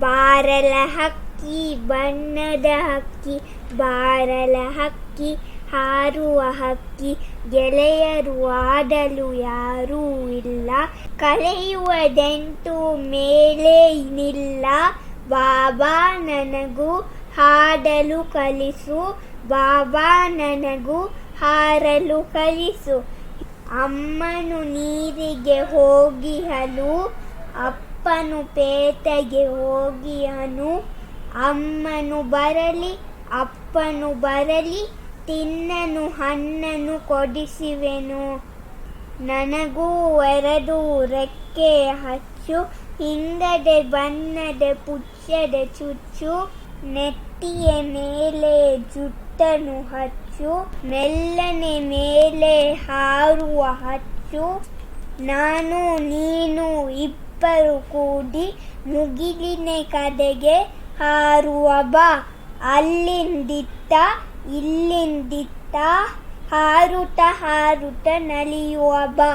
ಬಾರಲ ಹಕ್ಕಿ ಬಣ್ಣದ ಹಕ್ಕಿ, ಬಾರಲ ಹಕ್ಕಿ ಹಾರುವ ಹಕ್ಕಿ, ಗೆಳೆಯರು ಆಡಲು ಯಾರೂ ಇಲ್ಲ, ಕಳೆಯುವುದೆಂತೂ ಮೇಲೆ ನಿಲ್ಲ. ಬಾಬಾ ನನಗೂ ಹಾಡಲು ಕಲಿಸು, ಬಾಬಾ ನನಗೂ ಹಾರಲು ಕಲಿಸು. ಅಮ್ಮನು ನೀರಿಗೆ ಹೋಗಿಹನು, ಅಪ್ಪನು ಪೇಟೆಗೆ ಹೋಗಿಹನು. ಅಮ್ಮನು ಬರಲಿ ಅಪ್ಪನು ಬರಲಿ, ತಿನ್ನನು ಹಣ್ಣನ್ನು ಕೊಡಿಸುವೆನು. ನನಗೂ 2 ರೆಕ್ಕೆ ಹಚ್ಚು, ಹಿಂಗದೆ ಬಣ್ಣದ ಪುಚ್ಚದ ಚುಚ್ಚು. ನೆತ್ತಿಯ ಮೇಲೆ ಜುಟ್ಟನು ಹಚ್ಚು, ಮೆಲ್ಲನೆ ಮೇಲೆ ಹಾರುವ ಹಚ್ಚು. ನಾನು ನೀನು ಇಬ್ಬರು ಕೂಡಿ ಮುಗಿಲಿನ ಕಡೆಗೆ ಹಾರುವ ಬಾ. ಅಲ್ಲಿಂದಿತ್ತ ಇಲ್ಲಿಂದಿತ್ತ ಹಾರುತ್ತ ಹಾರುತ್ತ ನಲಿಯುವ ಬಾ.